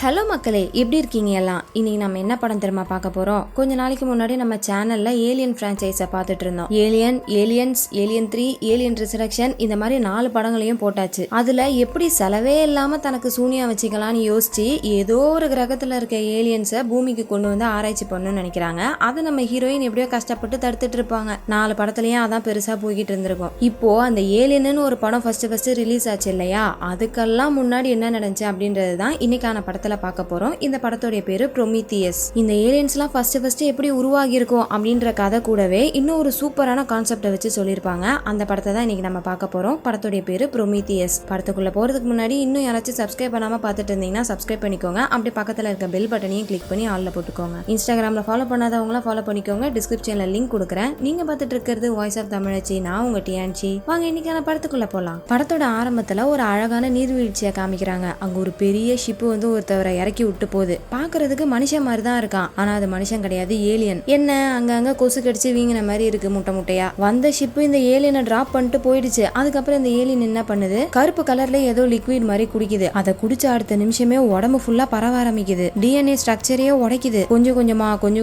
Hello மக்களே, எப்படி இருக்கீங்க எல்லாம்? இன்னைக்கு நம்ம என்ன படம் தெரியுமா பார்க்க போறோம்? கொஞ்ச நாளைக்கு முன்னாடி நம்ம சேனல்ல ஏலியன் பிரான்ச்சைஸை பார்த்துட்டு இருந்தோம். ஏலியன்ஸ், ஏலியன் 3, ஏலியன் ரிசரக்ஷன், இந்த மாதிரி 4 படங்களையும் போட்டாச்சு. அதுல எப்படி செலவே இல்லாம தனக்கு சூனியா வச்சுக்கலாம்னு யோசிச்சு ஏதோ ஒரு கிரகத்துல இருக்க ஏலியன்ஸை பூமிக்கு கொண்டு வந்து ஆராய்ச்சி பண்ணணும்னு நினைக்கிறாங்க. அதை நம்ம ஹீரோயின் எப்படியோ கஷ்டப்பட்டு தடுத்துட்டு இருப்பாங்க. 4 படத்துலயும் அதான் பெருசா போய்கிட்டு இருந்திருக்கும். இப்போ அந்த ஏலியன்னு ஒரு படம் ஃபர்ஸ்ட் ரிலீஸ் ஆச்சு இல்லையா? அதுக்கெல்லாம் முன்னாடி என்ன நடந்துச்சு அப்படின்றது தான் இன்னைக்கான படத்துல பார்க்க போறோம். இந்த படத்தோட பேரு ப்ரோமீத்தியஸ். இந்த ஏலியன்ஸ்லாம் ஃபர்ஸ்ட் எப்படி உருவாகி இருக்கும் அப்படின்ற கதை கூடவே இன்னும் ஒரு சூப்பரான கான்செப்டை வச்சு சொல்லியிருப்பாங்க. அந்த படத்தை தான் இன்னைக்கு நம்ம பார்க்க போறோம். படத்தோட பேரு ப்ரோமீத்தியஸ். படத்துக்குள்ள போறதுக்கு முன்னாடி இன்னும் யாராச்சும் சப்ஸ்கிரைப் பண்ணாம பார்த்துட்டு இருந்தீங்கன்னா சப்ஸ்கிரைப் பண்ணிக்கோங்க. அப்படி பக்கத்துல இருக்க பெல் பட்டனையும் கிளிக் பண்ணி ஆல்ல போட்டுக்கோங்க. இன்ஸ்டாகிராம்ல ஃபாலோ பண்ணாதவங்கள ஃபாலோ பண்ணிக்கோங்க. டிஸ்கிரிப்ஷன்ல லிங்க் கொடுக்குறேன். நீங்க பார்த்துட்டு இருக்கிறது வாய்ஸ் ஆஃப் தமிழச்சி. நான் உங்க டியான்சி. வாங்க இன்னைக்கான படத்துக்குள்ள போலாம். படத்தோட ஆரம்பத்துல ஒரு அழகான நீர்வீழ்ச்சியை காமிக்கிறாங்க. அங்க ஒரு பெரிய ஷிப் வந்து ஒருத்தவரை இறக்கி விட்டு போகுது. பாக்குறதுக்கு மனுஷன் மாதிரி தான் இருக்கான். ஆனா அது மனுஷன் கிடையாது, ஏலியன். என்ன அங்க கொசு கடிச்சு வீங்கின மாதிரி இருக்கு முட்டையா. வந்த ஷிப் இந்த ஏலியனை டிராப் பண்ணிட்டு போயிடுச்சு. அதுக்கப்புறம் இந்த ஏலியன் என்ன பண்ணுது, கருப்பு கலர்ல ஏதோ லிக்விட் மாதிரி குடிக்குது. அதை குடிச்ச அடுத்த நிமிஷமே உடம்பு ஃபுல்லா பரவ ஆரம்பிக்குது. டிஎன்ஏ ஸ்ட்ரக்சரையே உடைக்குது. கொஞ்சம்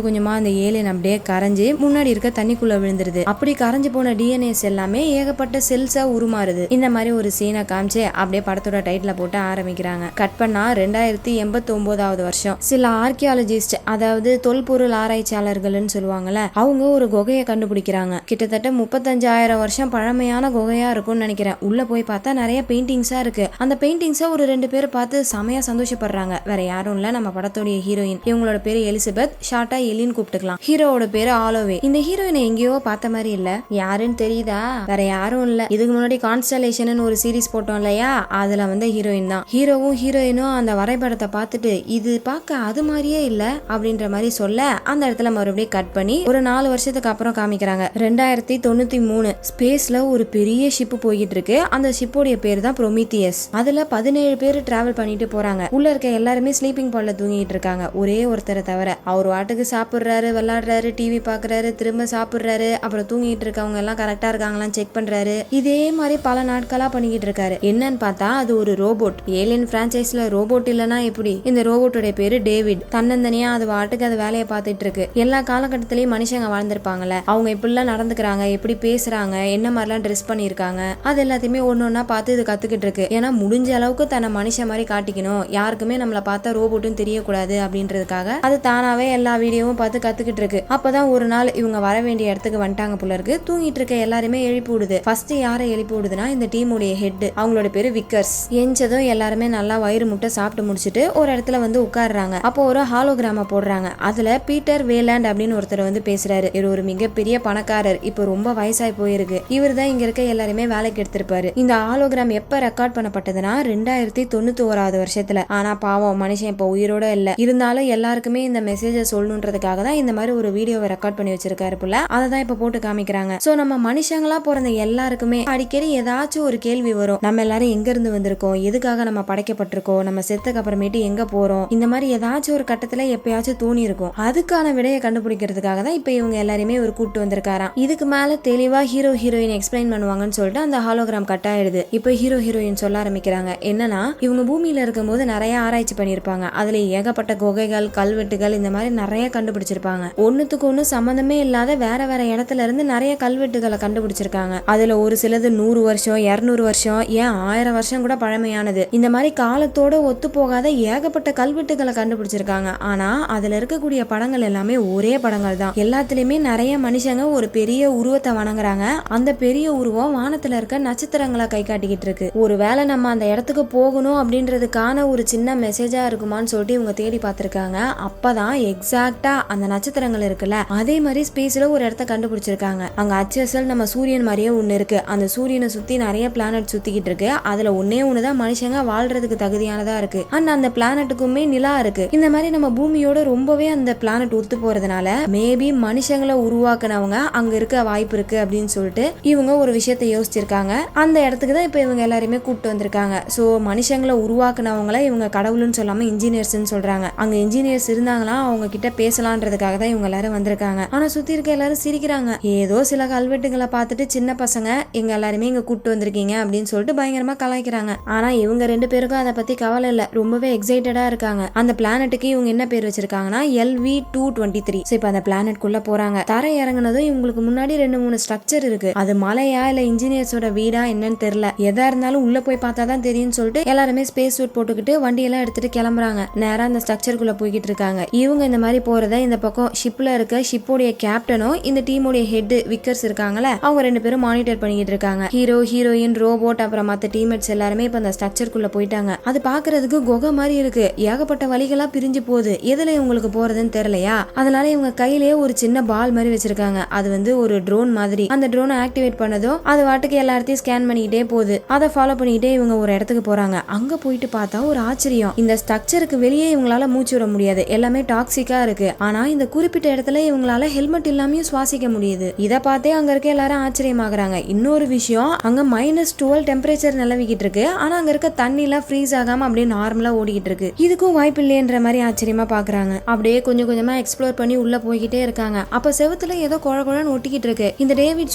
கொஞ்சமா அந்த ஏலியன் அப்படியே கரைஞ்சு முன்னாடி இருக்க தண்ணிக்குள்ள விழுந்துருது. அப்படி கரைஞ்சு போன டிஎன்ஏஸ் எல்லாமே ஏகப்பட்ட செல்ஸா உருமாறுது. இந்த மாதிரி ஒரு சீனை காமிச்சு அப்படியே படத்தோட டைட்டில போட்டு ஆரம்பிக்கிறாங்க. கட் பண்ணா 2089 வருஷம். சில ஆர்கியாலஜிஸ்ட், அதாவது தொல்பொருள் ஆராய்ச்சியாளர்கள்னு சொல்லுவாங்கல்ல, அவங்க ஒரு குகையை கண்டுபிடிக்கிறாங்க. கிட்டத்தட்ட 35,000 வருஷம் பழமையான குகையா இருக்கும்னு நினைக்கிறேன். உள்ள போய் பார்த்தா நிறைய பெயிண்டிங்ஸா இருக்கு. அந்த பெயிண்டிங்ஸை ஒரு 2 பேர் பார்த்து செமையா சந்தோஷப்படுறாங்க. வேற யாரும் இல்ல, நம்ம படத்தோடைய ஹீரோயின். இவங்களோட பேரு எலிசபெத், ஷார்ட்டா எலின்னு கூப்பிட்டுக்கலாம். ஹீரோவோட பேரு ஆலோவே. இந்த ஹீரோயினை எங்கேயோ பார்த்த மாதிரி இல்ல, யாருன்னு தெரியுதா? வேற யாரும் இல்ல, இதுக்கு முன்னாடி கான்ஸ்டலேஷன் ஒரு சீரிஸ் போட்டோம் இல்லையா, அதுல வந்து ஹீரோயின் தான். ஹீரோவும் ஹீரோயினும் அந்த வரைபடத்தை பார்த்துட்டு இது பார்க்க அது மாதிரியே இல்ல அப்படின்ற மாதிரி சொல்ல, அந்த இடத்துல மறுபடியும் கட் பண்ணி ஒரு 4 வருஷத்துக்கு அப்புறம் காமிக்கிறாங்க. 2093 ஸ்பேஸ்ல ஒரு பெரிய ஷிப் போய்கிட்டு இருக்கு. அந்த ஷிப்போடைய பேர் தான் ப்ரோமீத்தியஸ். அதுல 17 பேர் டிராவல் பண்ணிட்டு போறாங்க. உள்ள இருக்க எல்லாருமே ஸ்லீப்பிங் பால்ல தூங்கிட்டு இருக்காங்க, ஒரே ஒருத்தரை தவிர. அவர் வாட்டுக்கு சாப்பிடுறாரு, விளையாடுறாரு, டிவி பாக்குறாரு, திரும்ப சாப்பிடுறாரு, அப்புறம் தூங்கிட்டு இருக்கவங்க எல்லாம் கரெக்டா இருக்காங்களான்னு செக் பண்றாரு. இதே மாதிரி பல நாட்களா பண்ணிக்கிட்டு இருக்காரு. என்னன்னு பார்த்தா அது ஒரு ரோபோட். ஏலியன் பிரான்ச்சைஸ்ல ரோபோட் இல்லனா எப்படி? இந்த ரோபோட்டோட பேரு டேவிட். தன்னந்தனியா அது வாட்டுக்கு அது வேலையை பார்த்துட்டு இருக்கு. எல்லா காலகட்டத்திலயும் மனுஷங்க வாழ்ந்திருப்பாங்கல்ல, அவங்க எப்படிலாம் நடந்துக்கிறாங்க, எப்படி பேசுறாங்க, என்ன மாதிரிலாம் ட்ரெஸ் பண்ணிருக்காங்க, அது எல்லாத்தையுமே ஒன்னொன்னா பார்த்து இது கத்துக்கிட்டு இருக்கு. ஏன்னா முடிஞ்ச அளவுக்கு தன்னை மனுஷன் மாதிரி காட்டிக்கணும், யாருக்குமே நம்மளை பார்த்தா ரோபோட்டும் தெரியக்கூடாது அப்படின்றதுக்காக அது தானாவே எல்லா வீடியோவும் பார்த்து கத்துக்கிட்டு இருக்கு. அப்பதான் ஒரு நாள் இவங்க வர வேண்டிய இடத்துக்கு வந்துட்டாங்க போல இருக்கு. தூங்கிட்டு இருக்க எல்லாருமே எழுப்பி விடுது. ஃபர்ஸ்ட் யாரை எழுப்பி விடுதுன்னா இந்த டீமுடைய ஹெட், அவங்களோட பேரு விக்கர்ஸ். எஞ்சதும் எல்லாருமே நல்லா வயிறு முட்டை சாப்பிட்டு முடிச்சுட்டு ஒரு இடத்துல வந்து உட்கார்றாங்க. அப்போ ஒரு ஹாலோகிராம போடுறாங்க. அதுல பீட்டர் வேலாண்ட் அப்படின்னு ஒருத்தர் வந்து பேசுறாரு. இவர் ஒரு மிகப்பெரிய பணக்காரர், இப்போ ரொம்ப வயசாய் போயிருக்கு. இவர் தான் இங்க இருக்க எல்லாருமே வேலைக்கு எடுத்திருப்பாரு. இந்த ஹாலோகிராம் எப்ப ரெக்கார்ட் பண்ணப்பட்டதுன்னா 2091 வருஷத்துல. ஆனா பாவம் மனுஷன் இப்ப உயிரோட இல்ல. இருந்தாலும் எல்லாருக்குமே இந்த மெசேஜ சொல்லணுன்றதுக்காக தான் இந்த மாதிரி ஒரு வீடியோவை ரெக்கார்ட் பண்ணி வச்சிருக்காரு போல. அதை தான் இப்ப போட்டு காமிக்கிறாங்க. சோ நம்ம மனுஷங்களா பிறந்த எல்லாருக்குமே அடிக்கடி ஏதாச்சும் ஒரு கேள்வி வரும். நம்ம எல்லாரும் எங்க இருந்து வந்திருக்கோம், எதுக்காக நம்ம படைக்கப்பட்டிருக்கோம், நம்ம செத்துக்கு அப்புறமேட்டு எங்க போறோம், இந்த மாதிரி ஏதாச்சும் ஒரு கட்டத்துல எப்பயாச்சும் தோணி இருக்கும். அதுக்கான விடையை கண்டுபிடிக்கிறதுக்காக தான் இப்ப இவங்க எல்லாருமே ஒரு கூட்டு வந்திருக்காராம். இதுக்கு மேல தெளிவா ஹீரோயின் எக்ஸ்பிளைன் பண்ணுவாங்கன்னு சொல்லிட்டு அந்த ஹாலோகிராம் கட் ஆயிடுது. இப்ப ஹீரோயின் சொல்ல ஆரம்பிக்கிறாங்க. என்னன்னா, இவங்க பூமியில இருக்கும்போது நிறைய ஆராய்ச்சி பண்ணிருப்பாங்க. அதுல ஏகப்பட்ட குகைகள், கல்வெட்டுகள், இந்த மாதிரி நிறைய கண்டுபிடிச்சிருப்பாங்க. ஒண்ணுத்துக்கு ஒண்ணு சம்பந்தமே இல்லாத வேற இடத்துல இருந்து நிறைய கல்வெட்டுகளை கண்டுபிடிச்சிருக்காங்க. அதுல ஒரு சிலது 100 வருஷம், 200 வருஷம், ஏன் 1000 வருஷம் கூட பழமையானது. இந்த மாதிரி காலத்தோட ஒத்து போகாத ஏகப்பட்ட கல்வெட்டுகளை கண்டுபிடிச்சிருக்காங்க. ஆனா அதுல இருக்கக்கூடிய படங்கள் எல்லாமே ஒரே படங்கள் தான். எல்லாத்துலயுமே நிறைய மனுஷங்க ஒரு பெரிய உருவத்தை வணங்குறாங்க. அந்த பெரிய உருவம் வானத்துல இருக்க நட்சத்திரங்களை கை காட்டிக்கிட்டு இருக்கு. ஒருவேளை நம்ம அந்த இடத்துக்கு போகணும் அப்படின்றதுக்கான ஒரு சின்ன மெசேஜா இருக்குமான்னு சொல்லிட்டு இவங்க தேடி பார்த்திருக்காங்க. அப்பதான் எக்ஸாக்டா அந்த நட்சத்திரங்கள் இருக்குல்ல, அதே மாதிரி ஸ்பேஸ்ல ஒரு இடத்த கண்டுபிடிச்சிருக்காங்க. அங்க HSL நம்ம சூரியன் மாதிரியே ஒண்ணு இருக்கு. அந்த சூரியனை சுத்தி நிறைய பிளானட் சுத்திக்கிட்டு இருக்கு. அதுல ஒன்னே ஒண்ணுதான் மனுஷங்க வாழ்றதுக்கு தகுதியானதா இருக்கு. அந்த பிளானட்டுக்குமே நிலா இருக்கு. இந்த மாதிரி நம்ம பூமியோட ரொம்பவே அந்த பிளானட் ஒத்து போறதுனால மேபி மனுஷங்களை உருவாக்குனவங்க அங்க இருக்க வாய்ப்பு இருக்கு அப்படின்னு சொல்லிட்டு இவங்க ஒரு விஷயத்தை யோசிச்சிருக்காங்க. அந்த இடத்துக்கு தான் இப்ப இவங்க எல்லாருமே கூப்பிட்டு வந்திருக்காங்க. சோ மனுஷங்களை உருவாக்குனவங்கள இவங்க கடவுள்னு சொல்லாம இன்ஜினியர்ஸ்ன்னு சொல்றாங்க. அங்க இன்ஜினியர்ஸ் இருந்தாங்களா, அவங்க கிட்ட பேசலான்றதுக்காக தான் இவங்க எல்லாரும் வந்திருக்காங்க. ஆனா சுத்தி இருக்க எல்லாரும் சிரிக்கிறாங்க. ஏதோ சில கல்வெட்டுகளை பார்த்துட்டு சின்ன பசங்க எங்க எல்லாருமே இங்க கூப்பிட்டு வந்திருக்கீங்க அப்படின்னு சொல்லிட்டு பயங்கரமா கலாய்க்கிறாங்க. ஆனா இவங்க 2 பேருக்கும் அதை பத்தி கவலை இல்ல. ரொம்பவே எக்ஸைட் எக்ஸைட்டடா இருக்காங்க. அந்த பிளானட்டுக்கு இவங்க என்ன பேர் வச்சிருக்காங்கன்னா LV-223. இப்ப அந்த பிளானட் குள்ள போறாங்க. தரை இறங்குனதும் இவங்களுக்கு முன்னாடி 2-3 ஸ்ட்ரக்சர் இருக்கு. அது மலையா இல்ல இன்ஜினியர்ஸோட வீடா என்னன்னு தெரியல. எதா இருந்தாலும் உள்ள போய் பார்த்தாதான் தெரியும்னு சொல்லிட்டு எல்லாருமே ஸ்பேஸ் சூட் போட்டுக்கிட்டு வண்டியெல்லாம் எடுத்துட்டு கிளம்புறாங்க. நேரா அந்த ஸ்ட்ரக்சருக்குள்ள போய்கிட்டு இருக்காங்க. இவங்க இந்த மாதிரி போறத இந்த பக்கம் ஷிப்ல இருக்க ஷிப்போடைய கேப்டனும் இந்த டீமோடைய ஹெட் விக்கர்ஸ் இருக்காங்கல்ல, அவங்க 2 பேரும் மானிட்டர் பண்ணிக்கிட்டு இருக்காங்க. ஹீரோ, ஹீரோயின், ரோபோட் அப்புறம் மத்த டீம்மேட்ஸ் எல்லாருமே இப்ப அந்த ஸ்ட்ரக்சருக்குள்ள போயிட்டாங்க. அது பாக்குறதுக்கு குகை மாதிரி இருக்கு. ஏகப்பட்ட வழிகளா பிரிஞ்சு போகுது. எதுல இவங்களுக்கு போறதுன்னு தெரியலையா, அதனால இவங்க கையிலேயே ஒரு சின்ன பால் மாதிரி வச்சிருக்காங்க. அது வந்து ஒரு ட்ரோன் மாதிரி. அந்த ட்ரோனை ஆக்டிவேட் பண்ணதும் அது வாட்டுக்கு எல்லாத்தையும் ஸ்கேன் பண்ணிக்கிட்டே போகுது. அதை ஃபாலோ பண்ணிக்கிட்டே இவங்க ஒரு இடத்துக்கு போறாங்க. அங்க போயிட்டு பார்த்தா ஒரு ஆச்சரியம். இந்த ஸ்ட்ரக்சருக்கு வெளியே இவங்களால மூச்சு விட முடியாது. எல்லாமே டாக்ஸிக்கா இருக்கு. ஆனா இந்த குறிப்பிட்ட இடத்துல இவங்களால ஹெல்மெட் இல்லாமயும் சுவாசிக்க முடியுது. இத பார்த்தே அங்க இருக்க எல்லாரும் ஆச்சரியமாகறாங்க. இன்னொரு விஷயம், அங்க -12 டெம்பரேச்சர் நிலவிக்கிட்டு இருக்கு. ஆனா அங்க இருக்க தண்ணி எல்லாம் ஃப்ரீஸ் ஆகாம அப்படியே நார்மலா ஓடிக்கிட்டு இருக்கு. இதுக்கும் வாய்ப்பு இல்லையன்ற மாதிரி ஆச்சரியமா பாக்குறாங்க. அப்படியே கொஞ்சம் கொஞ்சமா எக்ஸ்ப்ளோர் பண்ணி உள்ள போய்கிட்டே இருக்காங்க. அப்ப செவுத்துல ஏதோ குழகுழன்னு ஒட்டிக்கிட்டு இருக்கு. இந்த டேவிட்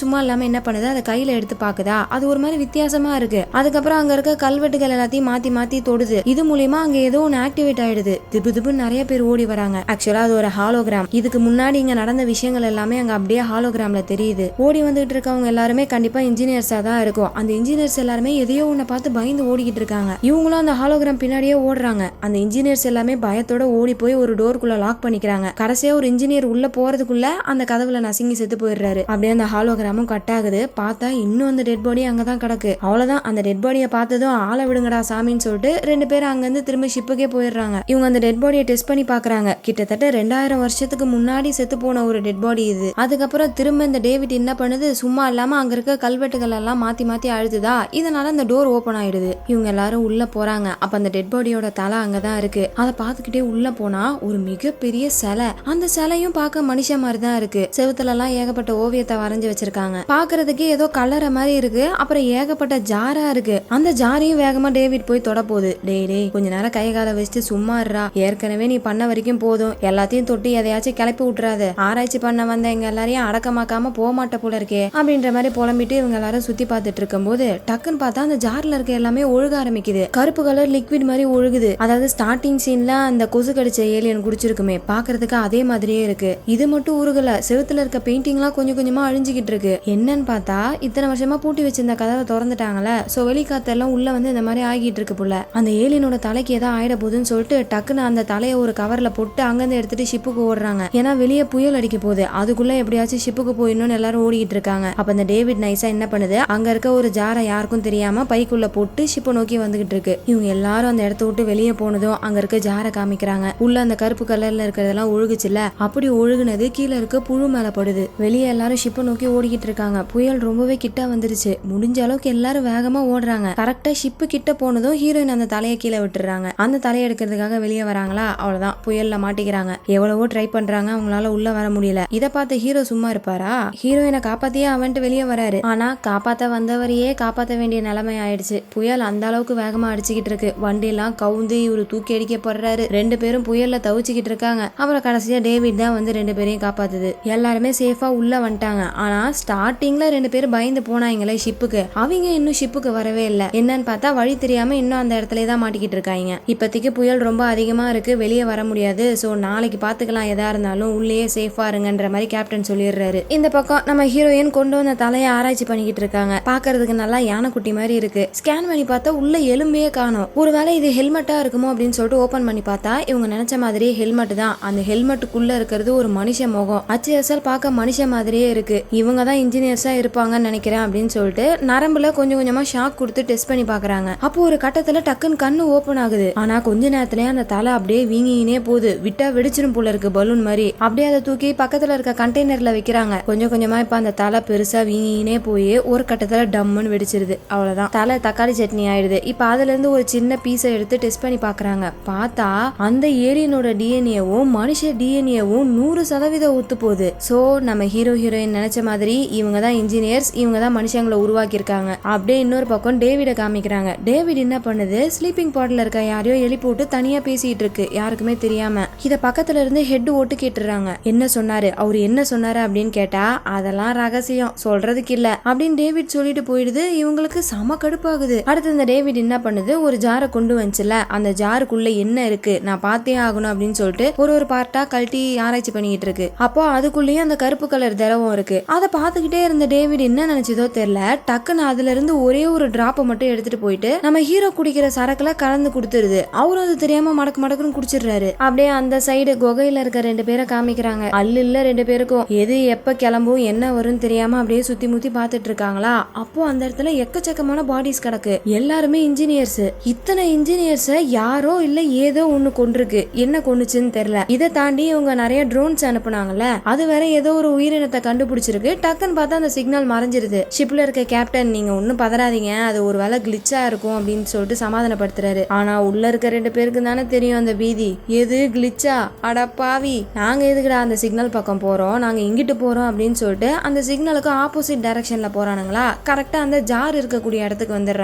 சும்மா இல்லாம என்ன பண்ணுது, அதை கையில எடுத்து பாக்குதா. அது ஒரு மாதிரி வித்தியாசமா இருக்கு. அதுக்கப்புறம் அங்க இருக்க கல்வெட்டுகள் எல்லாத்தையும் மாத்தி மாத்தி தொடுது. இது மூலியமா அங்க ஏதோ ஒன்னு ஆக்டிவேட் ஆயிடுது. திபு திபுன்னு நிறைய பேர் ஓடி வராங்க. ஆக்சுவலா அது ஒரு ஹாலோகிராம். இதுக்கு முன்னாடி இங்க நடந்த விஷயங்கள் எல்லாமே அங்க அப்படியே ஹாலோகிராம்ல தெரியுது. ஓடி வந்துட்டு இருக்கவங்க எல்லாருமே கண்டிப்பா இன்ஜினியர்ஸா தான் இருக்கும். அந்த இன்ஜினியர்ஸ் எல்லாருமே எதையோ ஒன்ன பார்த்து பயந்து ஓடிக்கிட்டு இருக்காங்க. இவங்களும் அந்த ஹாலோகிராம் பின்னாடியே ஓடுறாங்க. அந்த இன்ஜினியர்ஸ் எல்லாமே பயத்தோட ஓடி போய் ஒரு டோருக்குள்ள லாக் பண்ணிக்கிறாங்க. கடைசியா ஒரு இன்ஜினியர் உள்ள போறதுக்குள்ள அந்த கதவுல நசுங்கி செத்து போயிடுறாரு. அப்படியே அந்த ஹாலோகிராமும் கட் ஆகுது. பார்த்தா இன்னும் அந்த டெட் பாடி அங்கதான் கிடக்கு. அவ்வளவுதான். அந்த டெட் பாடியை பார்த்ததும் ஆள விடுங்கடா சாமின்னு சொல்லிட்டு 2 பேரும் அங்க இருந்து திரும்ப ஷிப்புக்கே போயிடுறாங்க. இவங்க அந்த டெட் பாடியை டெஸ்ட் பண்ணி பாக்குறாங்க. கிட்டத்தட்ட 2000 வருஷத்துக்கு முன்னாடி செத்து போன ஒரு டெட் பாடி இது. அதுக்கப்புறம் திரும்ப இந்த டேவிட் என்ன பண்ணுது, சும்மா இல்லாம அங்க இருக்க கல்வெட்டுகள் எல்லாம் மாத்தி மாத்தி அழுதுதா. இதனால அந்த டோர் ஓபன் ஆயிடுது. இவங்க எல்லாரும் உள்ள போறாங்க. அப்ப அந்த டெட் பாடியோட தலை அங்கதான் இருக்கு. அதை பார்த்துக்கிட்டே உள்ள போனா ஒரு மிகப்பெரிய சிலை. அந்த சிலையும் பார்க்க மனுஷன் மாதிரி தான் இருக்கு. செவுத்துல எல்லாம் ஏகப்பட்ட ஓவியத்தை வரைஞ்சு வச்சிருக்காங்க. பாக்குறதுக்கு ஏதோ கலர மாதிரி இருக்கு. அப்புறம் ஏகப்பட்ட ஜாரா இருக்கு. அந்த ஜாரையும் வேகமா டேவிட் போய் தொட போகுது. டேய் கொஞ்ச நேரம் கை கால வச்சுட்டு சும்மா இருடா. ஏற்கனவே நீ பண்ண வரைக்கும் போதும். எல்லாத்தையும் தொட்டு எதையாச்சும் கிளப்பி விட்டுறாது. ஆராய்ச்சி பண்ண வந்த எங்க எல்லாரையும் அடக்கமாக்காம போக மாட்ட போல இருக்கே அப்படின்ற மாதிரி புலம்பிட்டு இவங்க எல்லாரும் சுத்தி பார்த்துட்டு இருக்கும் போது டக்குன்னு பார்த்தா அந்த ஜார்ல இருக்க எல்லாமே ஒழுக ஆரம்பிக்குது. கருப்பு கலர் லிக்விட் மாதிரி ஒழுகுது. அதாவது ஸ்டார்டிங் சீன்ல அந்த கொசு கடிச்ச ஏலியன் குடிச்சிருக்குமே, பாக்குறதுக்கு அதே மாதிரியே இருக்கு. இது மட்டும் உருகல, செவுத்துல இருக்க பெயிண்டிங் எல்லாம் கொஞ்சம் கொஞ்சமா அழிஞ்சுக்கிட்டு இருக்கு. என்னன்னு பார்த்தா இத்தனை வருஷமா பூட்டி வச்சிருந்த கதவை திறந்துட்டாங்கல்ல. சோ வெளிக்காத்தெல்லாம் உள்ள வந்து இந்த மாதிரி ஆகிட்டு இருக்கு போல. அந்த ஏலியனோட தலைக்கு ஏதோ ஆயிட போகுதுன்னு சொல்லிட்டு டக்குன்னு அந்த தலையை ஒரு கவர்ல போட்டு அங்கிருந்து எடுத்துட்டு ஷிப்புக்கு ஓடுறாங்க. ஏன்னா வெளியே புயல் அடிக்க போகுது. அதுக்குள்ள எப்படியாச்சும் ஷிப்புக்கு போயிடணும்னு எல்லாரும் ஓடிக்கிட்டு இருக்காங்க. அப்ப அந்த டேவிட் நைஸா என்ன பண்ணுது, அங்க இருக்க ஒரு ஜாரை யாருக்கும் தெரியாம பைக்குள்ள போட்டு ஷிப்பை நோக்கி வந்துகிட்டு இருக்கு. இவங்க எல்லாரும் அந்த இடத்த விட்டு வெளியே போனதும் அங்க இருக்க ஜாரை காமிக்கிறாங்க. உள்ள அந்த கருப்பு கலர்ல இருக்கிறதெல்லாம் ஒழுகுச்சுல, அப்படி ஒழுகுனது கீழே இருக்க புழு மேல படுது. வெளியே எல்லாரும் ஷிப்பை நோக்கி ஓடிக்கிட்டு இருக்காங்க. புயல் ரொம்பவே கிட்ட வந்துருச்சு. முடிஞ்ச அளவுக்கு எல்லாரும் வேகமா ஓடுறாங்க. கரெக்டா ஷிப்பு கிட்ட போனதும் ஹீரோயின் அந்த தலையை கீழே விட்டுறாங்க. அந்த தலையை எடுக்கிறதுக்காக வெளியே வராங்களா, அவ்வளவுதான் புயல்ல மாட்டிக்கிறாங்க. எவ்வளவோ ட்ரை பண்றாங்க, அவங்களால உள்ள வர முடியல. இத பார்த்து ஹீரோ சும்மா இருப்பாரா? ஹீரோயினை காப்பாத்தியே அவன்ட்டு வெளியே வராரு. ஆனா காப்பாத்த வந்தவரையே காப்பாத்த வேண்டிய நிலைமை ஆயிடுச்சு. புயல் அந்த அளவுக்கு வேகமா அடிச்சுக்கிட்டு இருக்கு. வண்டி எல்லாம் கவுந்து இவரு தூக்கி அடிக்கப்படுறாரு. 2 பேரும் புயல்ல தவிச்சுக்கிட்டு இருக்காங்க. அப்புறம் கடைசியா டேவிட் தான் வந்து 2 பேரையும் காப்பாத்துது. எல்லாருமே சேஃபா உள்ள வந்துட்டாங்க. ஆனா ஸ்டார்டிங்ல 2 பேரும் பயந்து போனாங்களே ஷிப்புக்கு, அவங்க இன்னும் ஷிப்புக்கு வரவே இல்ல. என்னன்னு பார்த்தா வழி தெரியாம இன்னும் அந்த இடத்துல தான் மாட்டிக்கிட்டு இருக்காங்க. இப்போதைக்கு புயல் ரொம்ப அதிகமா இருக்கு, வெளியே வர முடியாது. சோ நாளைக்கு பாத்துக்கலாம், எதா இருந்தாலும் உள்ளே சேஃபா இருங்கன்ற மாதிரி கேப்டன் சொல்லிடுறாரு. இந்த பக்கம் நம்ம ஹீரோயின் கொண்டு வந்த தலையை ஆராய்ச்சி பண்ணிக்கிட்டு இருக்காங்க. பாக்குறதுக்கு நல்லா யானைக்குட்டி மாதிரி இருக்கு. ஸ்கேன் பண்ணி பார்த்தா உள்ள எலும்பையே காணோம். ஒருவேளை இது ஹெல்மெட்டா இருக்குமோ அப்படின்னு சொல்லிட்டு ஓபன் பண்ணி பார்த்தா இவங்க நினைச்ச மாதிரியே ஹெல்மெட் தான். அந்த ஹெல்மெட்டுக்குள்ள இருக்கிறது ஒரு மனுஷ முகம். அச்சல் பார்க்க மனுஷ மாதிரியே இருக்கு. இவங்க தான் இன்ஜினியர்ஸா இருப்பாங்கன்னு நினைக்கிறேன் அப்படின்னு சொல்லிட்டு நரம்புல கொஞ்சம் கொஞ்சமா ஷாக் கொடுத்து டெஸ்ட் பண்ணி பாக்குறாங்க. அப்போ ஒரு கட்டத்துல டக்குன்னு கண்ணு ஓபன் ஆகுது. ஆனா கொஞ்ச நேரத்திலேயே அந்த தலை அப்படியே வீங்கினே போகுது. விட்டா வெடிச்சிரும் போல இருக்கு பலூன் மாதிரி. அப்படியே அதை தூக்கி பக்கத்துல இருக்க கண்டெய்னர்ல வைக்கிறாங்க. கொஞ்சம் கொஞ்சமா இப்ப அந்த தலை பெருசா வீங்கினே போய் ஒரு கட்டத்துல டம்முன்னு வெடிச்சிருது. அவ்வளவுதான், தலை தக்காளி சட்னி ஆயிடுது. இப்ப அதுல இருந்து ஒரு சின்ன பீஸை எடுத்து டெஸ்ட் பண்ணி பாக்குறாங்க. பார்த்தா அந்த ஏலியனோட டிஎன்ஏவும் மனுஷ டிஎன்ஏவும் 100% ஒத்து போகுது. சோ நம்ம ஹீரோயின் நினைச்ச மாதிரி இவங்க தான் இன்ஜினியர்ஸ், இவங்க தான் மனுஷங்களை உருவாக்கி இருக்காங்க. அப்படியே இன்னொரு பக்கம் டேவிட காமிக்கிறாங்க. டேவிட் என்ன பண்ணுது, ஸ்லீப்பிங் பாட்ல இருக்க யாரையோ எழுப்பி விட்டு தனியா பேசிட்டு இருக்கு, யாருக்குமே தெரியாம. இத பக்கத்துல இருந்து ஹெட் ஓட்டு கேட்டுறாங்க. என்ன சொன்னாரு, அவரு என்ன சொன்னாரு அப்படின்னு கேட்டா அதெல்லாம் ரகசியம், சொல்றதுக்கு இல்ல அப்படின்னு டேவிட் சொல்லிட்டு போயிடுது. இவங்களுக்கு செம கடுப்பாகுது. அடுத்து இந்த டேவிட் என்ன பண்ணுது, ஒரு ஜாரை கொண்டு வந்துச்சுல, அந்த ஜாருக்குள்ள என்ன இருக்கு நான் பார்த்தே ஆகணும் அப்படின்னு சொல்லிட்டு ஒரு பார்ட்டா கழட்டி ஆராய்ச்சி பண்ணிட்டு இருக்கு. அப்போ அதுக்குள்ளேயும் அந்த கருப்பு கலர் திரவம் இருக்கு. அதை பார்த்துக்கிட்டே இருந்த டேவிட் என்ன நினைச்சதோ தெரியல, டக்குன்னு அதுல இருந்து ஒரே ஒரு டிராப்பை மட்டும் எடுத்துட்டு போயிட்டு நம்ம ஹீரோ குடிக்கிற சரக்குல கலந்து கொடுத்துருது. அவரும் அது தெரியாம மடக்கு மடக்குன்னு குடிச்சிடுறாரு. அப்படியே அந்த சைடு குகையில இருக்க 2 பேரை காமிக்கிறாங்க. அல்ல 2 பேருக்கும் எது எப்ப கிளம்பும் என்ன வரும்னு தெரியாம அப்படியே சுத்தி முத்தி பாத்துட்டு இருக்காங்களா. அப்போ அந்த இடத்துல எக்கச்சக்கமான பாடிஸ் கிடக்கு. எல்லாருமே இன்ஜினியர்ஸ். இத்தனை இன்ஜினியர்ஸ யாரோ இல்ல ஏதோ ஒண்ணு கொண்டிருக்கு. என்ன கொண்டுச்சுன்னு தெரியல. இதை தாண்டி இவங்க நிறைய ட்ரோன்ஸ் அனுப்புனாங்கல்ல, அது வேற ஏதோ ஒரு உயிரினத்தை கண்டுபிடிச்சிருக்கு. டக்குன்னு பார்த்தா அந்த சிக்னல் மறைஞ்சிருது. ஷிப்ல இருக்க கேப்டன் நீங்க ஒன்னும் பதறாதீங்க, அது ஒரு வேலை கிளிச்சா இருக்கும் அப்படின்னு சொல்லிட்டு சமாதானப்படுத்துறாரு. ஆனா உள்ள இருக்க 2 பேருக்கு தானே தெரியும் அந்த பீதி. எது கிளிச்சா, அடப்பாவி நாங்க எதுக்குடா அந்த சிக்னல் பக்கம் போறோம், நாங்க இங்கிட்டு போறோம் அப்படின்னு சொல்லிட்டு அந்த சிக்னலுக்கு ஆப்போசிட் டைரக்ஷன்ல போறானுங்களா. கரெக்டா அந்த ஜார் இருக்கக்கூடிய இடத்துக்கு வந்துடுறாங்க.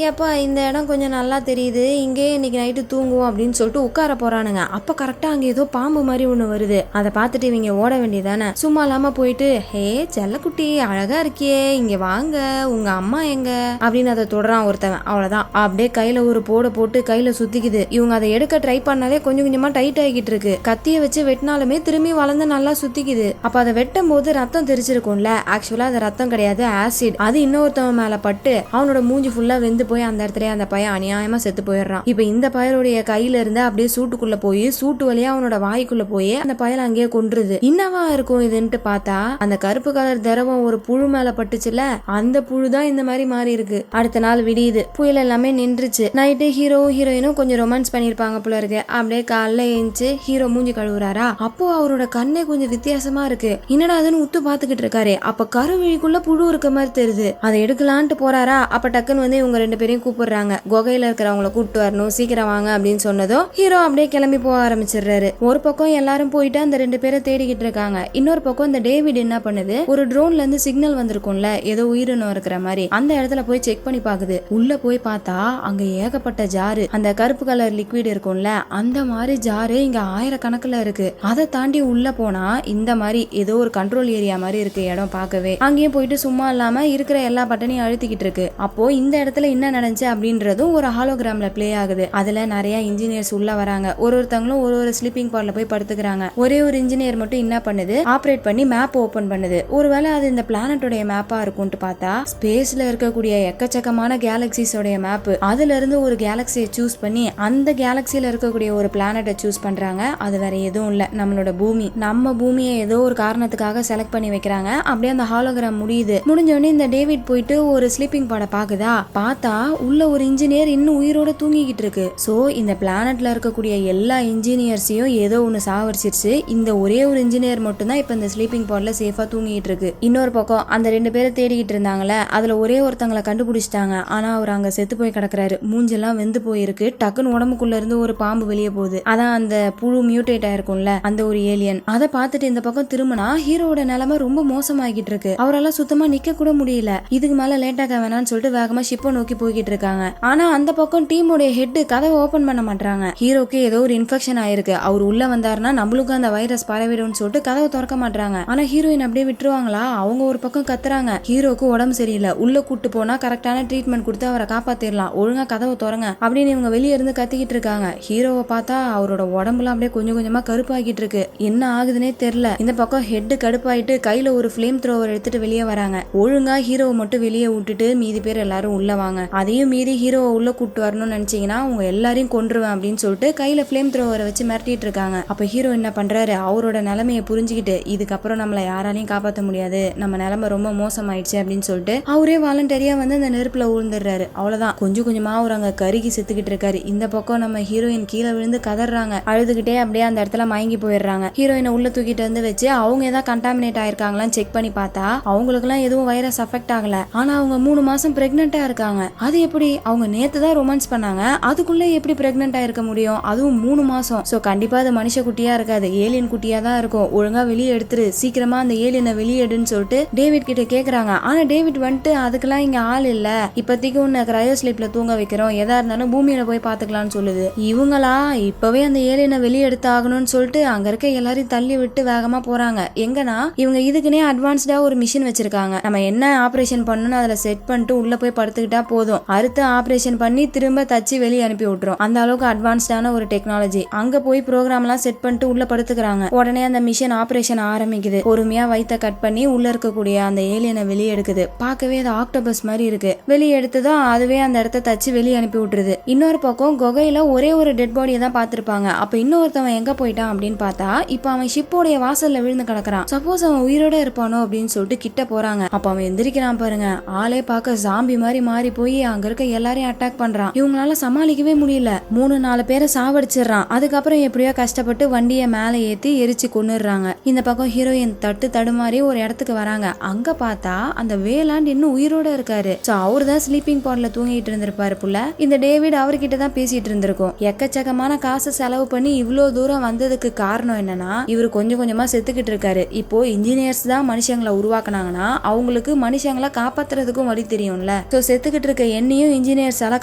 ஏப்பா இந்த இடம் கொஞ்சம் நல்லா தெரியுது, இங்கே இன்னைக்கு நைட்டு தூங்குவோம் அப்படின்னு சொல்லிட்டு உட்கார போறானுங்க. அப்ப கரெக்டா அங்க ஏதோ பாம்பு மாதிரி ஒண்ணு வருது. அதை பார்த்துட்டு இவங்க ஓட வேண்டியதானே. சும்மா இல்லாம போயிட்டு ஹே செல்லக்குட்டி அழகா இருக்கியே, இங்க வாங்க, உங்க அம்மா எங்க அப்படின்னு அதை தொடரான் ஒருத்தவன். அவ்வளவுதான், அப்படியே கையில ஒரு போட்டு கையில சுத்திக்குது. இவங்க அதை எடுக்க ட்ரை பண்ணாலே கொஞ்சம் கொஞ்சமா டைட் ஆகிட்டு இருக்கு. கத்திய வச்சு வெட்டினாலுமே திரும்பி வளர்ந்து நல்லா சுத்திக்குது. அப்ப அதை வெட்டும் போது ரத்தம் தெரிச்சிருக்கும்ல, ஆக்சுவலா அது ரத்தம் கிடையாது, ஆசிட். அது இன்னொருத்தவன் மேல பட்டு அவனோட மூஞ்சி ஃபுல்லா வெந்து போய் அந்த இடத்துல அந்த பையன் அநியாயமா செத்து போயிடுறான். இப்ப இந்த பையனுடைய கையில இருந்து அப்படியே சூட்டுக்குள்ள போய் சூட்டு வழியா அவனோட வாய்க்குள்ள போய் அந்த பையன் அங்கேயே கொன்றுது. என்னவா இருக்கும் இதுன்ட்டு பார்த்தா அந்த கருப்பு கலர் திரவம் ஒரு புழு மேல பட்டுச்சுல, அந்த புழு தான் இந்த மாதிரி மாறி இருக்கு. அடுத்த நாள் விடியுது, புயல் எல்லாமே நின்றுச்சு. நைட்டு ஹீரோ ஹீரோயினும் கொஞ்சம் ரொமான்ஸ் பண்ணிருப்பாங்க போல இருக்கு. அப்படியே காலைல எழுந்துச்சு ஹீரோ மூஞ்சி கழுவுறாரா. அப்போ அவரோட கண்ணே கொஞ்சம் வித்தியாசமா இருக்கு. என்னடா அதுன்னு உத்து பாத்துக்கிட்டு இருக்காரு. அப்ப கருவிழிக்குள்ள புழு இருக்க மாதிரி தெரியுது. அதை எடுக்கலான்ட்டு போறாரா. அப்ப டக்குன்னு வந்து இவங்க 2 பேரையும் கூப்பிடுறாங்க. குகையில இருக்கிறவங்கள கூப்பிட்டு வரணும், சீக்கிரம் வாங்க அப்படின்னு சொன்னதும் ஹீரோ அப்படியே கிளம்பி போக ஆரம்பிச்சிடுறாரு. ஒரு பக்கம் எல்லாரும் போயிட்டு அந்த 2 பேரை தேடிக்கிட்டு இருக்காங்க. இன்னொரு பக்கம் இந்த டேவிட் என்ன பண்ணுது, ஒரு ட்ரோன்ல இருந்து சிக்னல் வந்திருக்கும்ல ஏதோ உயிரினம் இருக்கிற மாதிரி, அந்த இடத்துல போய் செக் பண்ணி பாக்குது. உள்ள போய் பார்த்தா அங்க ஏகப்பட்ட ஜாரு, அந்த கருப்பு கலர் லிக்விட் இருக்கும்ல அந்த மாதிரி ஜாரு இங்க ஆயிரக்கணக்குல இருக்கு. அதை தாண்டி உள்ள போனா இந்த மாதிரி ஏதோ ஒரு கண்ட்ரோல் ஏரியா மாதிரி இருக்கு இடம் பார்க்கவே. அங்கேயும் போயிட்டு சும்மா இல்லாம இருக்கிற எல்லா பட்டனையும் அழுத்திக்கிட்டு இருக்கு. அப்போ இந்த இடத்துல என்ன நடந்துச்சு அப்படின்றதும் ஒரு ஹாலோகிராம்ல பிளே ஆகுது. அதுல நிறைய இன்ஜினியர்ஸ் உள்ள வராங்க. ஒருத்தங்களும் ஒரு ஸ்லீப்பிங் பார்ட்ல போய் படுத்துக்கிறாங்க. ஒரே ஒரு இன்ஜினியர் மட்டும் என்ன பண்ணுது, ஆப்ரேட் பண்ணி மேப் ஓபன் பண்ணுது. ஒருவேளை அது இந்த பிளானட்டோடைய மேப்பா இருக்கும்னு பார்த்தா ஸ்பேஸ்ல இருக்கக்கூடிய எக்கச்சக்கமான கேலக்சிஸோடைய மேப். அதுல இருந்து ஒரு கேலக்சியை சூஸ் பண்ணி அந்த கேலக்சியில இருக்கக்கூடிய ஒரு பிளானட்டை சூஸ் பண்றாங்க. அது வேற எதுவும் இல்ல, நம்மளோட பூமி. நம்ம பூமியை ஏதோ ஒரு காரணத்துக்காக செலக்ட் பண்ணி வைக்கிறாங்க. அப்படியே அந்த ஹாலோகிராம் முடியுது. முடிஞ்சோடனே இந்த டேவிட் போயிட்டு ஒரு ஸ்லீப்பிங் பாட பாக்குதா. பார்த்தா உள்ள ஒரு இன்ஜினியர் இன்னும் உயிரோட தூங்கிக்கிட்டு இருக்கு. சோ இந்த பிளானட்ல இருக்கக்கூடிய எல்லா இன்ஜினியர்ஸையும் ஏதோ ஒண்ணு சாவடிச்சிருச்சு. இந்த ஒரே ஒரு இன்ஜினியர் மட்டும் தான் இப்ப இந்த ஸ்லீப்பிங் பாட்ல சேஃபா தூங்கிட்டு இருக்கு. இன்னொரு பக்கம் அந்த 2 பேரை தேடிக்கிட்டு இருந்தாங்கல்ல, அதுல ஒரே ஒருத்தங்களை கண்டுபிடிச்சிட்டாங்க. ஆனா அவர் அங்க செத்து போய் கிடக்குறாரு. மூஞ்செல்லாம் வெந்து போயிருக்கு. டக்குன்னு உடம்புக்குள்ள இருந்து ஒரு பாம்பு வெளியே போகுது. அதான் அந்த புழு மியூட்டேட் ஆயிருக்கும்ல அந்த ஒரு ஏலியன். அதை பார்த்துட்டு இந்த பக்கம் திரும்பினா ஹீரோட நிலைமை ரொம்ப மோசமாகிட்டு இருக்கு. அவரால் சுத்தமா நிக்க கூட முடியல. இதுக்கு மேல லேட்டாக வேணாம்னு சொல்லிட்டு வேகமா ஷிப்பை நோக்கி போய்கிட்டு இருக்காங்க. ஆனா அந்த பக்கம் டீமோட ஹெட் கதவை ஓபன் பண்ண மாட்டாங்க. ஹீரோக்கு ஏதோ ஒரு இன்ஃபெக்ஷன் ஆயிருக்கு, அவர் உள்ள வந்தாருன்னா நம்மளுக்கு அந்த வைரஸ் பரவிடும்னு சொல்லிட்டு கதவை திறக்க மாட்டாங்க. ஆனா ஹீரோயின் அப்படியே விட்டுருவாங்களா. அவங்க ஒரு பக்கம் கத்துறாங்க, ஹீரோக்கு உடம்பு சரியில்லை, உள்ள கூட்டு போனா கரெக்டான ட்ரீட்மெண்ட் கொடுத்து அவரை காப்பாத்திரலாம், ஒழுங்கா கதவை திறங்க அப்படின்னு இவங்க வெளியே இருந்து கத்திக்கிட்டு இருக்காங்க. ஹீரோவை பார்த்தா அவரோட உடம்புலாம் அப்படியே கொஞ்சம் கொஞ்சமா கருப்பாகிட்டு இருக்கு. என்ன ஆகுதுன்னே தெரியல. இந்த பக்கம் ஹெட் கடுப்பாயிட்டு கையில ஒரு ஃபிளேம் த்ரோவர் எடுத்துட்டு வெளியே வராங்க. ஒழுங்கா ஹீரோவை மட்டும் வெளியே விட்டுட்டு மீதி பேர் எல்லாரும் உள்ள வாங்க, அதையும் மீறி ஹீரோவை உள்ள கூட்டு வரணும்னு நினைச்சீங்கன்னா உங்க எல்லாரையும் கொன்றுவேன் அப்படின்னு சொல்லிட்டு கையில ஃபிளேம் த்ரோவரை வச்சு மிரட்டிட்டு இருக்காங்க. அப்ப ஹீரோ என்ன பண்றாரு, அவரோட நிலைமையை புரிஞ்சுக்கிட்டு இதுக்கப்புறம் நம்மளை யாராலையும் காப்பாற்ற முடியாது, நம்ம நிலைமை ரொம்ப மோசமாயிடுச்சு அப்படின்னு சொல்லிட்டு அவரே வாலண்டரியா வந்து அந்த நெருப்புல விழுந்துடுறாரு. அவ்வளவுதான், கொஞ்சம் கொஞ்சமா அவர் அங்க கருகி செத்துக்கிட்டு இருக்காரு. இந்த பக்கம் நம்ம ஹீரோயின் கீழே விழுந்து கதறாங்க. அழுதுகிட்டே அப்படியே அந்த இடத்துல மயங்கி போயிடுறாங்க. ஹீரோயினை உள்ள தூக்கிட்டு வந்து வச்சு அவங்க ஏதாவது கண்டாமினேட் ஆயிருக்காங்களான்னு செக் பண்ணி பார்த்தா அவங்களுக்கு எல்லாம் எதுவும் வைரஸ் அஃபெக்ட் ஆகல. ஆனா அவங்க 3 மாசம் பிரெக்னெண்டா இருக்காங்க. அது எப்படி, அவங்க நேத்து தான் ரொமான்ஸ் பண்ணாங்க, அதுக்குள்ள எப்படி பிரெக்னெண்டா இருக்க முடியும், அதுவும் 3 மாசம். சோ கண்டிப்பா அது மனுஷ குட்டியா இருக்காது, ஏலியன் குட்டியா தான் இருக்கும். ஒழுங்கா வெளியே எடுத்துரு, சீக்கிரமா அந்த ஏலியனை வெளியேடுன்னு சொல்லிட்டு டேவிட் கிட்ட கேக்குறாங்க. ஆனா டேவிட் வந்துட்டு அதுக்கெல்லாம் இங்க ஆள் இல்ல, இப்போதைக்கு உன்னை கிரையோ ஸ்லீப்ல தூங்க வைக்கிறோம், எதா இருந்தாலும் பூமியில போய் பாத்துக்கலாம்னு சொல்லுது. இவங்களா இப்பவே அந்த ஏலியனை வெளியே எடுத்து ஆகணும்னு சொல்லிட்டு அங்க இருக்க எல்லாரையும் தள்ளி விட்டு வேகமா போறாங்க. எங்கன்னா இவங்க இதுக்குன்னே அட்வான்ஸ்டா ஒரு மிஷின் வச்சிருக்காங்க. நம்ம என்ன ஆபரேஷன் பண்ணணும் அதுல செட் பண்ணிட்டு உள்ள போய் படுத்துக்கிட்டா போதும், அடுத்து ஆபரேஷன் பண்ணி திரும்ப தச்சு வெளியே அனுப்பி அனுப்பி விட்டுரும். அந்த அளவுக்கு அட்வான்ஸ்டான ஒரு டெக்னாலஜி. அங்க போய் ப்ரோக்ராம் எல்லாம் செட் பண்ணிட்டு உள்ள படுத்துக்கிறாங்க. உடனே அந்த மிஷன் ஆபரேஷன் ஆரம்பிக்குது. பொறுமையா வயித்தை கட் பண்ணி உள்ள இருக்கக்கூடிய அந்த ஏலியனை வெளியே எடுக்குது. பார்க்கவே அது ஆக்டோபஸ் மாதிரி இருக்கு. வெளியே எடுத்துதான் அதுவே அந்த இடத்த தச்சு வெளியே அனுப்பி விட்டுருது. இன்னொரு பக்கம் குகையில ஒரே ஒரு டெட் பாடியை தான் பார்த்திருப்பாங்க. அப்ப இன்னொருத்தவன் எங்க போயிட்டான் அப்படின்னு பார்த்தா இப்ப அவன் ஷிப்போடைய வாசல்ல விழுந்து கிடக்குறான். சப்போஸ் அவன் உயிரோட இருப்பானோ அப்படின்னு சொல்லிட்டு கிட்ட போறாங்க. அப்ப அவன் எந்திரிக்கிறான் பாருங்க. ஆளே பார்க்க ஜாம்பி மாதிரி மாறி போய் அங்க இருக்க எல்லாரையும் அட்டாக் பண்றான். இவங்களால சமாளிக்கவே முடியல. 3-4 பேரை சாவடிச்சிடறான். அதுக்கப்புறம் எப்படியோ கஷ்டப்பட்டு வண்டியை மேல ஏத்தி எரிச்சு கொன்னுடுறாங்க. இந்த பக்கம் ஹீரோயின் தடுமாறி ஒரு இடத்துக்கு வராங்க. அங்க பார்த்தா அந்த வேலாண்ட் இன்னும் உயிரோட இருக்காரு. சோ அவரு தான் ஸ்லீப்பிங் பாட்ல தூங்கிட்டு இருந்திருப்பாரு புள்ள. இந்த டேவிட் அவர்கிட்ட தான் பேசிட்டு இருந்திருக்கும். எக்கச்சக்கமான காசு செலவு பண்ணி இவ்வளவு தூரம் வந்ததுக்கு காரணம் என்னன்னா இவரு கொஞ்சம் கொஞ்சமா செத்துக்கிட்டு இருக்காரு. இப்போ இன்ஜினியர்ஸ் தான் மனுஷங்களை உருவாக்குனாங்கன்னா அவங்களுக்கு மனுஷங்களை காப்பாத்துறதுக்கும் வழி தெரியும்ல. சோ செத்துக்கிட்டு இருக்க என்னையும் இன்ஜினியர்ஸால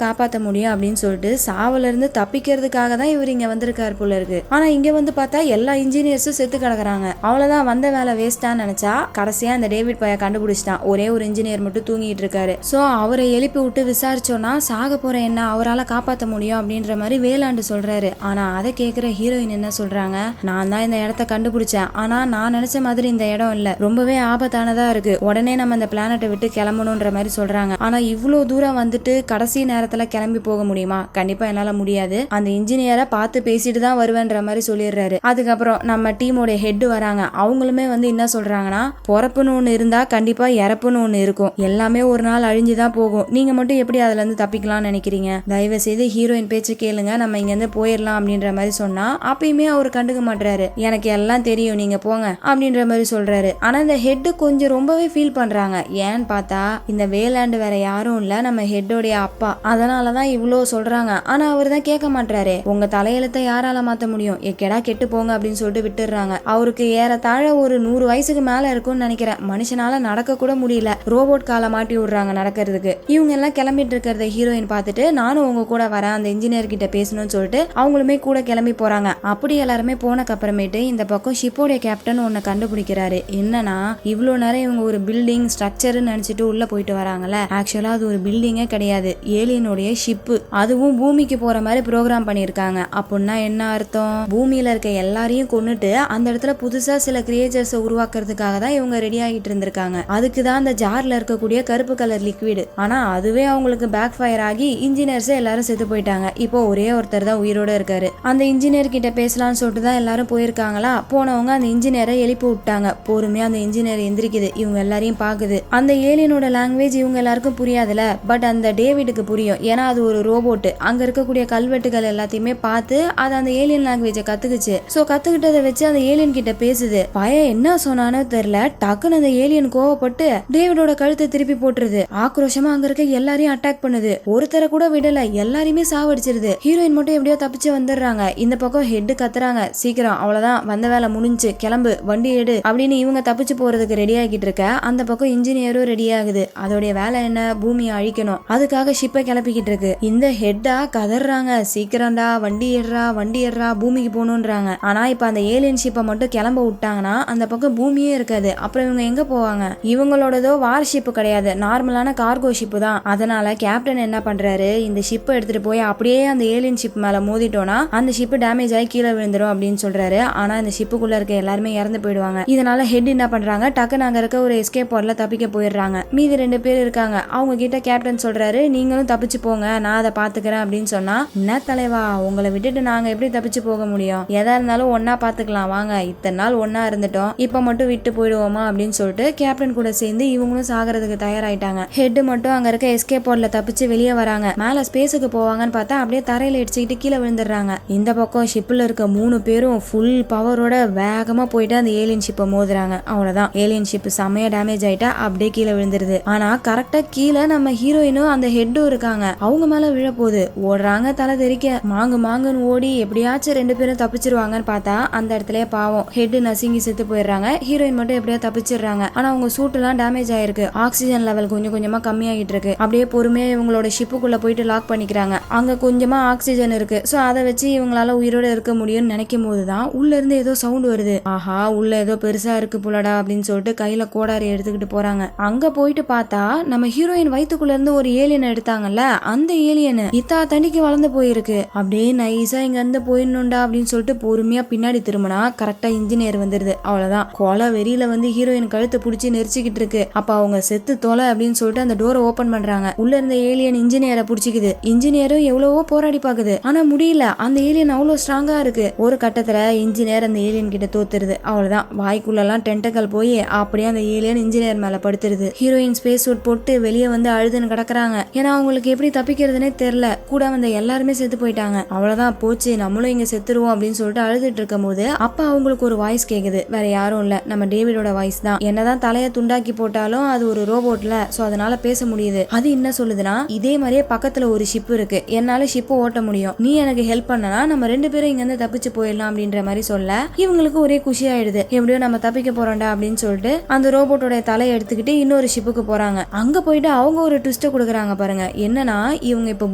காப்பாற்ற முடியும் அப்படின்னு சொல்லிட்டு சாவுல இருந்து தப்பிக்கிறதுக்காக தான் இவர் இங்க வந்திருக்காரு போல இருக்கு. ஆனா இங்க வந்து பார்த்தா எல்லா இன்ஜினியர்ஸும் செத்து கிடக்குறாங்க. அவ்வளவுதான், வந்த வேலை வேஸ்டான்னு நினைச்சா கடைசியா அந்த டேவிட் பைய கண்டுபிடிச்சிட்டான். ஒரே ஒரு இன்ஜினியர் மட்டும் தூங்கிட்டு இருக்காரு. சோ அவரை எழுப்பி விட்டு விசாரிச்சோம்னா சாக போற என்ன அவரால் காப்பாற்ற முடியும் அப்படின்ற மாதிரி வேலாண்டு சொல்றாரு. ஆனா அதை கேட்கிற ஹீரோயின் என்ன சொல்றாங்க, நான் தான் இந்த இடத்த கண்டுபிடிச்சேன். ஆனா நான் நினைச்ச மாதிரி இந்த இடம் இல்ல, ரொம்பவே ஆபத்தானதா இருக்கு. உடனே நம்ம இந்த பிளானட்டை விட்டு கிளம்பணும்ன்ற மாதிரி சொல்றாங்க. ஆனா இவ்வளவு தூரம் வந்துட்டு கடைசி நேரத்துல கிளம்பி போக முடியுமா? கண்டிப்பா என்னால முடியாது. அந்த இன்ஜினியரை பார்த்து பேசிட்டு தான் வருவேன்ற மாதிரி சொல்லிடுறாரு. அதுக்கப்புறம் நம்ம டீமோட ஹெட் வராங்க. அவங்களுமே வந்து என்ன சொல்றாங்கன்னா, பொறப்புன்னு ஒண்ணு இருந்தா கண்டிப்பா இறப்புன்னு ஒண்ணு இருக்கும். எல்லாமே ஒரு நாள் அழிஞ்சுதான் போகும். நீங்க மட்டும் எப்படி அதுல இருந்து தப்பிக்கலாம்னு நினைக்கிறீங்க? தயவு செய்து ஹீரோயின் பேச்சு கேளுங்க, நம்ம இங்க இருந்து போயிடலாம் அப்படின்ற மாதிரி சொன்னா அப்பயுமே அவர் கண்டுக்க மாட்டாரு. எனக்கு எல்லாம் தெரியும், நீங்க போங்க அப்படின்ற மாதிரி சொல்றாரு. ஆனா இந்த ஹெட் கொஞ்சம் ரொம்பவே ஃபீல் பண்றாங்க. ஏன்னு பார்த்தா இந்த வேலாண்டு வேற யாரும் இல்ல, நம்ம ஹெட்டோடைய அப்பா. அதனாலதான் இவ்வளோ சொல்றாங்க. ஆனா அவர் தான் கேட்க மாட்டாரு. உங்க தலையெழுத்தை யாரால மாத்த முடியும்? எக்கடா கெட்டு போங்க அப்படின்னு சொல்லிட்டு விட்டுடுறாங்க. அவருக்கு ஏறத்தாழ ஒரு 100 வயசுக்கு மேல இருக்கும்னு நினைக்கிறேன். மனுஷனால நடக்க கூட முடியல. ரோபோட் காலை மாட்டி விடுறாங்க நடக்கிறதுக்கு. இவங்க எல்லாம் கிளம்பிட்டு இருக்கிறத ஹீரோயின் பார்த்துட்டு நானும் உங்க கூட வரேன், அந்த இன்ஜினியர் கிட்ட பேசணும்னு சொல்லிட்டு அவங்களுமே கூட கிளம்பி போறாங்க. அப்படி எல்லாருமே போனக்கு அப்புறமேட்டு இந்த பக்கம் ஷிப்போடைய கேப்டன் ஒன்னு கண்டுபிடிக்கிறாரு. என்னன்னா இவ்வளவு நேரம் இவங்க ஒரு பில்டிங் ஸ்ட்ரக்சர்னு நினைச்சிட்டு உள்ள போயிட்டு வராங்கல்ல, ஆக்சுவலா அது ஒரு பில்டிங்கே கிடையாது, ஏலியனுடைய ஷிப்பு. அதுவும் பூமிக்கு போற மாதிரி ப்ரோக்ராம் பண்ணிருக்காங்க. அப்படின்னா என்ன அர்த்தம்? பூமியில இருக்க எல்லாரையும் கொன்னுட்டு அந்த இடத்துல புதுசா சில கிரியேச்சர்ஸ் உருவாக்குறதுக்காக தான் இவங்க ரெடி ஆகிட்டு இருந்திருக்காங்க. அதுக்கு தான் அந்த ஜார்ல இருக்கக்கூடிய கருப்பு கலர் லிக்விட். ஆனா அதுவே அவங்களுக்கு பேக் ஃபயர் ஆகி இன்ஜினியர்ஸ் எல்லாரும் செத்து போயிட்டாங்க. இப்போ ஒரே ஒருத்தர் தான் உயிரோட இருக்காரு. அந்த இன்ஜினியர் கிட்ட பேசலாம்னு சொல்லிட்டு தான் எல்லாரும் போயிருக்காங்களா. போனவங்க அந்த இன்ஜினியரை எழுப்பி விட்டாங்க. பொறுமையா அந்த இன்ஜினியர் எந்திரிக்குது. இவங்க எல்லாரையும் பாக்குது. அந்த ஏலியனோட லாங்குவேஜ் இவங்க எல்லாருக்கும் புரியாதுல, பட் அந்த டேவிடுக்கு புரியும். ஏன்னா அது ஒரு ரோபோட். அங்க இருக்கக்கூடிய கல்வெட்டுகள் எல்லாத்தையுமே பார்த்து அது அந்த ஏலியன் லாங்குவேஜை கத்துக்குச்சு. சோ கத்துக்கிட்டதை வச்சு அந்த ஏலியன் கிட்ட பேசுது. பையன் என்ன சொன்னானோ தெரியல, டக்குன்னு அந்த ஏலியன் கோவப்பட்டு டேவிடோட கழுத்தை திருப்பி போட்டுருது. ஆக்ரோஷமா அங்க இருக்க எல்லாரையும் அட்டாக் பண்ணுது. ஒருத்தரை கூட விடல, எல்லாரையுமே சாவடிச்சிருது. ஹீரோயின் மட்டும் எப்படியோ தப்பிச்சு வந்துடுறாங்க. இந்த பக்கம் ஹெட் கத்துறாங்க, சீக்கிரம் அவ்வளவுதான், வந்த வேலை முடிஞ்சு, கிளம்பு, வண்டி எடு அப்படின்னு. இவங்க தப்பிச்சு போறதுக்கு ரெடி ஆகிட்டு இருக்க அந்த பக்கம் இன்ஜினியரும் ரெடி ஆகுது. அதோடைய வேலை என்ன, பூமியை அழிக்கணும். அதுக்காக ஷிப்பை கிளப்பிக்கிட்டு இருக்கு. இந்த ஹெட்டா கதறாங்க, சீக்கிரம்டா, வண்டி ஏடுறா, பூமிக்கு போகணும்ன்றாங்க. ஆனா இப்ப அந்த ஏலியன் ஷிப்பை மட்டும் கிளம்ப விட்டாங்கன்னா அந்த பக்கம் பூமியே இருக்காது. அப்புறம் இவங்க எங்க போவாங்க? இவங்களோடதோ வார் ஷிப் கிடையாது, நார்மலான கார்கோ ஷிப் தான். அதனால கேப்டன் என்ன பண்றாரு, இந்த ஷிப்பை எடுத்துட்டு போய் அப்படியே அந்த ஏலியன் ஷிப் மேல மோதிட்டோம்னா அந்த ஷிப் டேமேஜ் ஆகி கீழே விழுந்துரும் அப்படின்னு சொல்றாரு. ஆனா இந்த ஷிப்புக்குள்ள இருக்க எல்லாருமே இறந்து போயிடுவாங்க. இதனால ஹெட் என்ன பண்றாங்க, டக்குன்னு அங்க இருக்க ஒரு எஸ்கேப் பாட்ல தப்பிக்க போயிடுறாங்க. மீதி 2 பேர் இருக்காங்க. அவங்க கிட்ட கேப்டன் சொல்றாரு, நீங்களும் தப்பிச்சு போங்க, நான் அதை பாத்துக்கிறேன் அப்படின்னு சொன்னா, என்ன தலைவா, உங்களை விட்டுட்டு நாங்க எப்படி தப்பிச்சு போக முடியும்? எதா இருந்தாலும் ஒன்னா பாத்துக்கலாம் வாங்க, இத்தனை நாள் ஒன்னா இருந்துட்டோம், இப்ப மட்டும் விட்டு போயிடுவோமா அப்படின்னு சொல்லிட்டு கேப்டன் கூட சேர்ந்து இவங்களும் சாகிறதுக்கு தயாராயிட்டாங்க. ஹெட் மட்டும் அங்க இருக்க எஸ்கேப் பாட்ல தப்பிச்சு வெளியே வராங்க. மேல ஸ்பேஸுக்கு போவாங்கன்னு பார்த்தா அப்படியே தரையில இடிச்சுக்கிட்டு கீழே விழுந்துடுறாங்க. இந்த பக்கம் ஷிப்ல இருக்க 3 பேரும் ஃபுல் பவரோட வேகமா போயிட்டு அந்த ஏலியன் ஷிப்பை மோதுறாங்க. அவ்வளவுதான், ஏலியன் ஷிப் செமையா டேமேஜ் ஆயிட்டா அப்படியே கீழே விழுந்துருது. ஆனா கரெக்டா கீழே நம்ம ஹீரோயினும் அந்த ஹெட்டும் இருக்காங்க. அவங்க மேல விழ போகுது. ஓடுறாங்க தலை தெரிக்க, மாங்குன்னு ஓடி எப்படியாச்சும் 2 பேரும் தப்பிச்சிருவாங்கன்னு பார்த்தா அந்த இடத்துல பாவம் ஹெட் நசுங்கி செத்து போயிடுறாங்க. ஹீரோயின் மட்டும் எப்படியா தப்பிச்சிடுறாங்க. ஆனா அவங்க சூட் எல்லாம் டேமேஜ் ஆயிருக்கு. ஆக்சிஜன் லெவல் கொஞ்சம் கொஞ்சமா கம்மியாகிட்டு இருக்கு. அப்படியே பொறுமையா இவங்களோட ஷிப்புக்குள்ள போயிட்டு லாக் பண்ணிக்கிறாங்க. அங்க கொஞ்சமா ஆக்சிஜன் இருக்கு. சோ அதை வச்சு இவங்களால உயிரோட இருக்க முடியும்னு நினைக்கும் போதுதான் உள்ள இருந்து ஏதோ சவுண்ட் வருது. ஆஹா, உள்ள ஏதோ பெருசா இருக்கு புலடா அப்படின்னு சொல்லிட்டு கையில கோடாரி எடுத்துக்கிட்டு போறாங்க. அங்க போயிட்டு பார்த்தா நம்ம ஹீரோயின் வயிற்றுக்குள்ள இருந்து ஒரு ஏலியன் எடுத்தாங்கல்ல, அந்த ஏலியன் இத்தா தண்டிக்கு வளர்ந்து போயிருக்கு. அப்படியே நைஸா இங்க இருந்து போயிடணும்டா அப்படின்னு சொல்லிட்டு பொறுமையா பின்னாடி திரும்பினா கரெக்டா இன்ஜினியர் வந்துருது. அவ்வளவுதான், கொலை வெறியில வந்து ஹீரோயின் கழுத்தை பிடிச்சி நெரிச்சுக்கிட்டு இருக்கு. அப்ப அவங்க செத்து தொலை அப்படின்னு சொல்லிட்டு அந்த டோரை ஓபன் பண்றாங்க. உள்ள இருந்த ஏலியன் இன்ஜினியரை பிடிச்சிக்குது. இன்ஜினியரும் எவ்வளவோ போராடி பாக்குது, ஆனா முடியல. அந்த ஏலியன் அவ்வளவு ஸ்ட்ராங்கா இருக்கு. ஒரு கட்டத்துல இன்ஜினியர் அந்த ஏலியன் கிட்ட தோத்துருது. அவ்வளவுதான், வாய்க்குள்ளெல்லாம் டென்டக்கல் போய் அப்படியே அந்த ஏலியன் இன்ஜினியர் மேல படுத்துருது. ஹீரோயின் ஸ்பேஸ் சூட் போட்டு வெளியே வந்து அழுதுன்னு கிடக்குறாங்க. ஏன்னா அவங்களுக்கு எப்படி தப்பிக்கிறதுனே தெரியல. கூட வந்த எல்லாருமே செத்து போயிட்டாங்க. அவ்வளவுதான், போச்சு, நம்மளும் இங்க செத்துருவோம் அப்படின்னு சொல்லிட்டு அழுதுட்டு இருக்கும் போது அப்ப அவங்களுக்கு ஒரு வாய்ஸ் கேக்குது. வேற யாரும் இல்ல, நம்ம டேவிடோட வாய்ஸ் தான். என்னதான் தலைய துண்டாக்கி போட்டாலும் அது ஒரு ரோபோட்ல, சோ அதனால பேச முடியுது. அது என்ன சொல்லுதுன்னா, இதே மாதிரியே பக்கத்துல ஒரு ஷிப் இருக்கு, என்னால ஷிப்பை ஓட்ட முடியும், நீ எனக்கு ஹெல்ப் பண்ணனா நம்ம 2 பேரும் இங்க இருந்து தப்பிச்சு போயிடலாம் அப்படின்ற மாதிரி சொல்ல இவங்களுக்கு ஒரே குஷி ஆயிடுது. எப்படியோ நம்ம தப்பிக்க போறோம்டா அப்படின்னு சொல்லிட்டு அந்த ரோபோட்டோட தலையை எடுத்துக்கிட்டு இன்னொரு ஷிப்புக்கு போறாங்க. அங்க போயிட்டு அவங்க ஒரு ட்விஸ்ட் கொடுக்குறாங்க பாருங்க. என்னன்னா, இவங்க இப்ப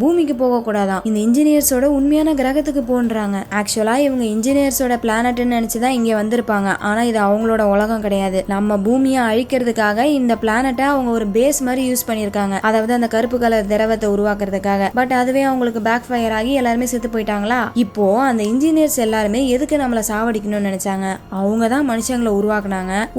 பூமிக்கு போக கூடாதான், இந்த இன்ஜினியர்ஸோட உண்மையான கிரகத்துக்கு போன்றாங்க. ஆக்சுவலா இவங்க இன்ஜினியர்ஸோட பிளானட்னு நினைச்சுதான் இங்க வந்திருப்பாங்க. ஆனா இது அவங்களோட உலகம் கிடையாது. நம்ம பூமியை அழிக்கிறதுக்காக இந்த பிளானட்டை அவங்க ஒரு பேஸ் மாதிரி யூஸ் பண்ணிருக்காங்க. அதாவது அந்த கருப்பு கலர் திரவத்தை உருவாக்குறதுக்காக. பட் அதுவே அவங்களுக்கு பேக் ஃபயர் ஆகி எல்லாருமே செத்து போயிட்டாங்களா. இப்போ அந்த இன்ஜினியர்ஸ் எல்லாருமே எதுக்கு நம்மள சாவடிக்கணும்னு நினைச்சாங்க? அவங்க தான் மனுஷங்களை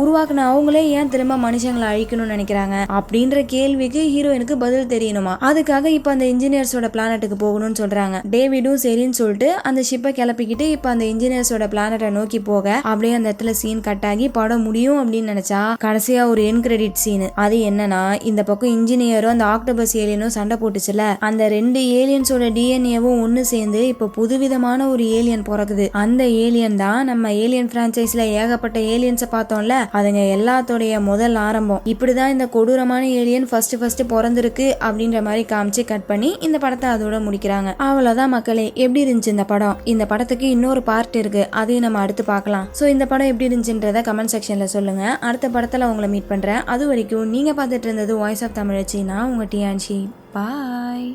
உருவாக்குன அவங்களே ஏன் திரும்ப மனுஷங்களை அழிக்கணும்னு நினைக்கிறாங்க அப்படின்ற கேள்விக்கு ஹீரோயினுக்கு பதில் தெரியணுமா. அதுக்காக இப்ப அந்த இன்ஜினியர்ஸோட பிளானட்டுக்கு போகணும்னு சொல்றாங்க. டேவிடும் சரின்னு சொல்லிட்டு அந்த ஷிப்பை கிளப்பிக்கிட்டு இப்ப அந்த இன்ஜினியர்ஸோட பிளானட்டை நோக்கி போக அப்படியே அந்த இடத்துல சீன் கட் ஆகி படம் முடியும் அப்படின்னு நினைச்சா கடைசியா ஒரு என் கிரெடிட் சீன். அது என்னன்னா, இந்த பக்கம் இன்ஜினியரும் அந்த ஆக்டோபஸ் ஏலியனும் சண்டை போட்டுச்சுல, அந்த 2 ஏலியன்ஸோட டிஎன்ஏவும் ஒன்னு சேர்ந்து இப்ப புதுவிதமான ஒரு ஏலியன் பிறகுது. அந்த ஏலியன் தான் நம்ம ஏலியன் பிரான்சைஸ்ல ஏகப்பட்ட ஏலியன்ஸை பார்த்தோம்ல, அதுங்க எல்லாத்தோடைய முதல் ஆரம்பம். இப்படிதான் இந்த கொடூரமான ஏலியன் ஃபர்ஸ்ட் பிறந்திருக்கு அப்படின்ற மாதிரி காமிச்சு கட் பண்ணி இந்த படத்தை அதோட முடிக்கிறாங்க. அவ்வளவுதான் மக்களே. எப்படி இருந்துச்சு இந்த படம்? இந்த படத்துக்கு இன்னொரு பார்ட் இருக்கு, அதையும் நம்ம அடுத்து பார்க்கலாம். சோ இந்த படம் எப்படி இருந்துச்சுன்றத கமெண்ட் செக்ஷன்ல சொல்லுங்க. அடுத்த படத்துல உங்களை மீட் பண்றேன். அது வரைக்கும் நீங்க பார்த்துட்டு இருந்தது வாய்ஸ் ஆஃப் தமிழச்சி. நான் உங்க டியான்ஷி. பாய்.